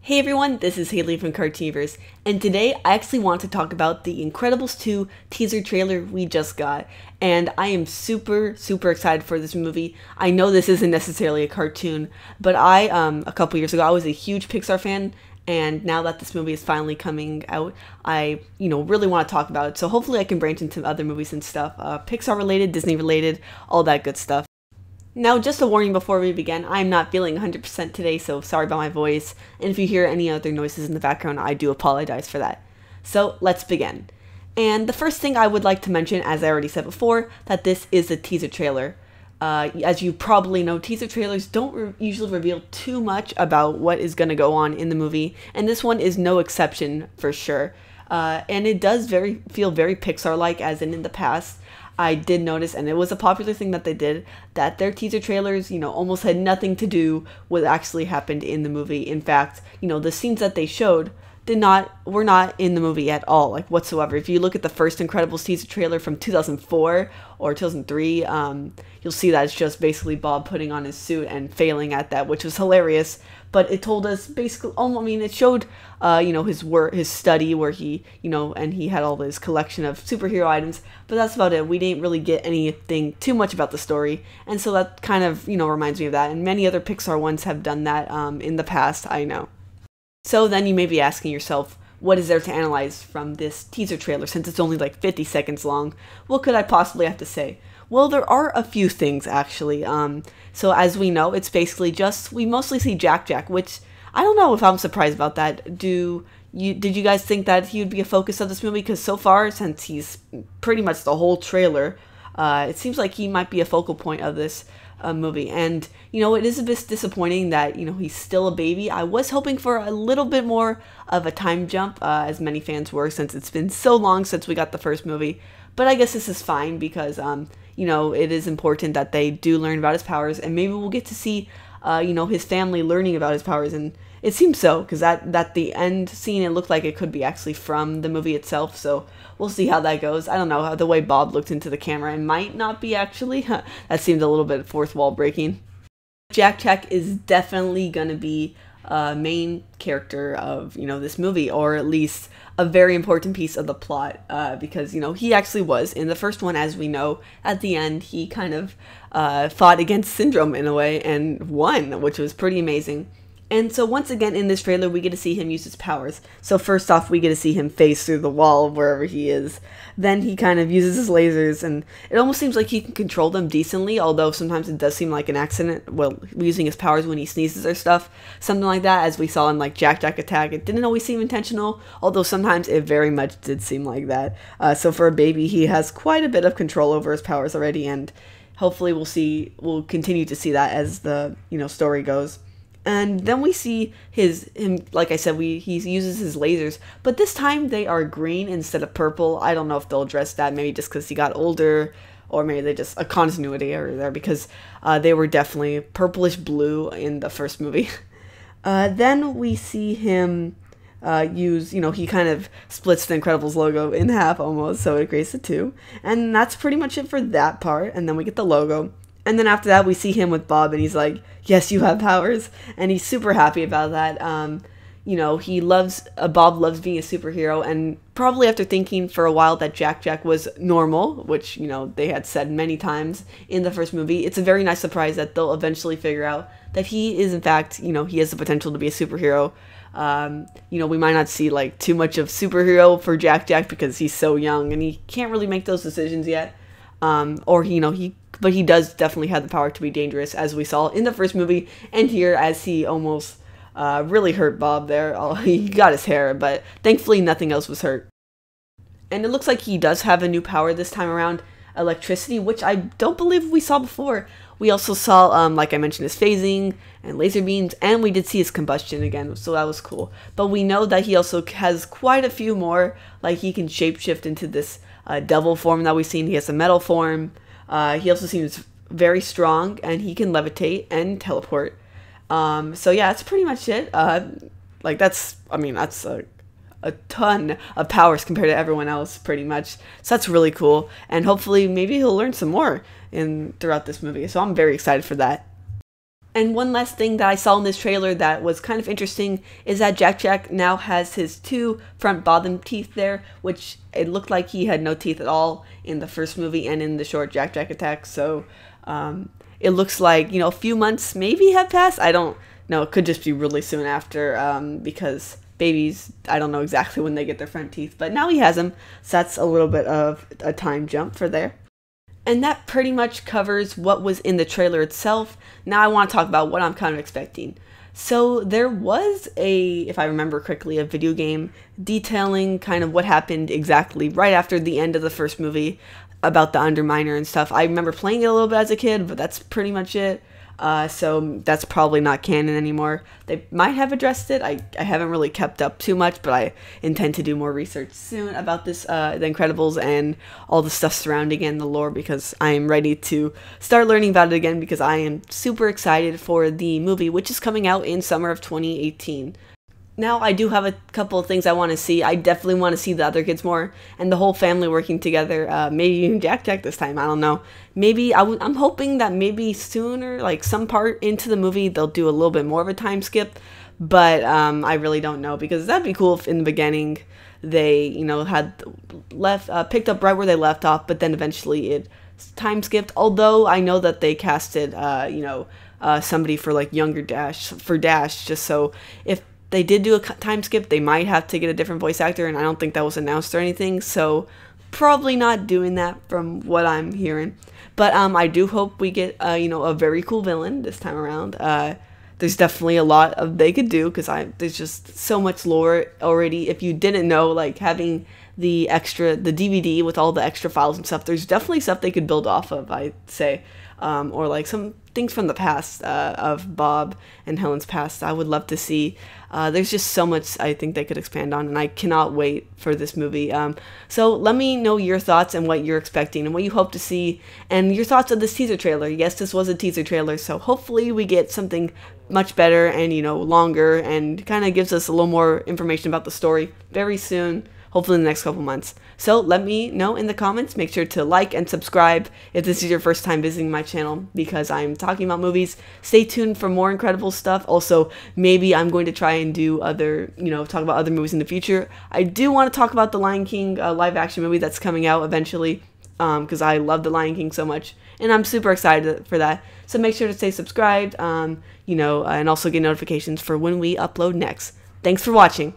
Hey everyone, this is Hailey from Cartooniverse, and today I actually want to talk about the Incredibles 2 teaser trailer we just got, and I am super excited for this movie. I know this isn't necessarily a cartoon, but a couple years ago, I was a huge Pixar fan, and now that this movie is finally coming out, I, really want to talk about it, so hopefully I can branch into other movies and stuff, Pixar related, Disney related, all that good stuff. Now, just a warning before we begin, I'm not feeling 100% today, so sorry about my voice, and if you hear any other noises in the background, I do apologize for that. So, let's begin. And the first thing I would like to mention, as I already said before, that this is a teaser trailer. As you probably know, teaser trailers don't usually reveal too much about what is going to go on in the movie, and this one is no exception for sure. And it does feel very Pixar-like, as in the past. I did notice, and it was a popular thing that they did, that their teaser trailers, almost had nothing to do with what actually happened in the movie. In fact, the scenes that they showed were not in the movie at all, like whatsoever. If you look at the first Incredibles teaser trailer from 2004 or 2003, you'll see that it's just basically Bob putting on his suit and failing at that, which was hilarious. But it told us basically, it showed, his study where he, and he had all this collection of superhero items, but that's about it. We didn't really get anything too much about the story, and so that kind of, reminds me of that, and many other Pixar ones have done that in the past, I know. So then you may be asking yourself, what is there to analyze from this teaser trailer since it's only like 50 seconds long? What could I possibly have to say? Well, there are a few things actually. So as we know, it's basically we mostly see Jack, which I don't know if I'm surprised about that. Did you guys think that he would be a focus of this movie? Because so far, since he's pretty much the whole trailer, it seems like he might be a focal point of this movie. And, it is a bit disappointing that, he's still a baby. I was hoping for a little bit more of a time jump, as many fans were, since it's been so long since we got the first movie. But I guess this is fine because, it is important that they do learn about his powers, and maybe we'll get to see, his family learning about his powers. And it seems so, because that the end scene, it looked like it could be actually from the movie itself, so we'll see how that goes. I don't know, how the way Bob looked into the camera, it might not be actually. That seemed a little bit fourth wall breaking. Jack is definitely gonna be a main character of, this movie, or at least a very important piece of the plot, because, he actually was in the first one, as we know. At the end, he kind of fought against Syndrome in a way and won, which was pretty amazing. And so once again in this trailer, we get to see him use his powers. So first off, we get to see him phase through the wall wherever he is. Then he kind of uses his lasers, and it almost seems like he can control them decently, although sometimes it does seem like an accident, well, using his powers when he sneezes or stuff. Something like that, as we saw in like Jack Attack. It didn't always seem intentional, although sometimes it very much did seem like that. So for a baby, he has quite a bit of control over his powers already, and hopefully we'll continue to see that as the, story goes. And then we see him, like I said, he uses his lasers, but this time they are green instead of purple. I don't know if they'll address that, maybe just because he got older, or maybe they just a continuity error there, because they were definitely purplish blue in the first movie. Then we see him use, he kind of splits the Incredibles logo in half almost, so it creates the two. And that's pretty much it for that part, and then we get the logo. And then after that, we see him with Bob, and he's like, yes, you have powers. And he's super happy about that. Bob loves being a superhero, and probably after thinking for a while that Jack was normal, which, they had said many times in the first movie, it's a very nice surprise that they'll eventually figure out that he is, in fact, he has the potential to be a superhero. We might not see, like, too much of superhero for Jack because he's so young, and he can't really make those decisions yet. But he does definitely have the power to be dangerous, as we saw in the first movie, and here, as he almost really hurt Bob there. He got his hair, but thankfully nothing else was hurt. And it looks like he does have a new power this time around, electricity, which I don't believe we saw before. We also saw, like I mentioned, his phasing and laser beams, and we did see his combustion again, so that was cool. But we know that he also has quite a few more, like he can shapeshift into this devil form that we've seen. He has a metal form. He also seems very strong, and he can levitate and teleport. So yeah, that's pretty much it. That's a ton of powers compared to everyone else, pretty much. So that's really cool, and hopefully maybe he'll learn some more throughout this movie. So I'm very excited for that. And one last thing that I saw in this trailer that was kind of interesting is that Jack Jack now has his 2 front bottom teeth there, which it looked like he had no teeth at all in the first movie and in the short Jack Jack Attack. So it looks like, a few months maybe have passed. I don't know. It could just be really soon after because babies, I don't know exactly when they get their front teeth. But now he has them, so that's a little bit of a time jump for there. And that pretty much covers what was in the trailer itself. Now I want to talk about what I'm kind of expecting. So there was if I remember correctly, a video game detailing kind of what happened exactly right after the end of the first movie about the Underminer and stuff. I remember playing it a little bit as a kid, but that's pretty much it. So that's probably not canon anymore. They might have addressed it. I haven't really kept up too much, but I intend to do more research soon about this, The Incredibles and all the stuff surrounding it and the lore, because I am ready to start learning about it again, because I am super excited for the movie, which is coming out in summer of 2018. Now, I do have a couple of things I want to see. I definitely want to see the other kids more, and the whole family working together. Maybe even Jack Jack this time. I don't know. Maybe I'm hoping that maybe sooner, like some part into the movie, they'll do a little bit more of a time skip. But I really don't know, because that'd be cool if in the beginning they, had picked up right where they left off, but then eventually it time skipped. Although I know that they casted, somebody for like younger Dash, just so if they did do a time skip, they might have to get a different voice actor, and I don't think that was announced or anything, so probably not doing that from what I'm hearing. But I do hope we get a very cool villain this time around. There's definitely a lot of they could do, because there's just so much lore already. If you didn't know, like having the DVD with all the extra files and stuff, there's definitely stuff they could build off of, I'd say. Or like some things from the past of Bob and Helen's past I would love to see. There's just so much I think they could expand on, and I cannot wait for this movie. So let me know your thoughts and what you're expecting and what you hope to see, and your thoughts of this teaser trailer. Yes, this was a teaser trailer, so hopefully we get something much better and longer, and kind of gives us a little more information about the story very soon. Hopefully in the next couple months. So let me know in the comments. Make sure to like and subscribe if this is your first time visiting my channel, because I'm talking about movies. Stay tuned for more incredible stuff. Also, maybe I'm going to try and do talk about other movies in the future. I do want to talk about the Lion King live action movie that's coming out eventually, because I love the Lion King so much, and I'm super excited for that. So make sure to stay subscribed, and also get notifications for when we upload next. Thanks for watching.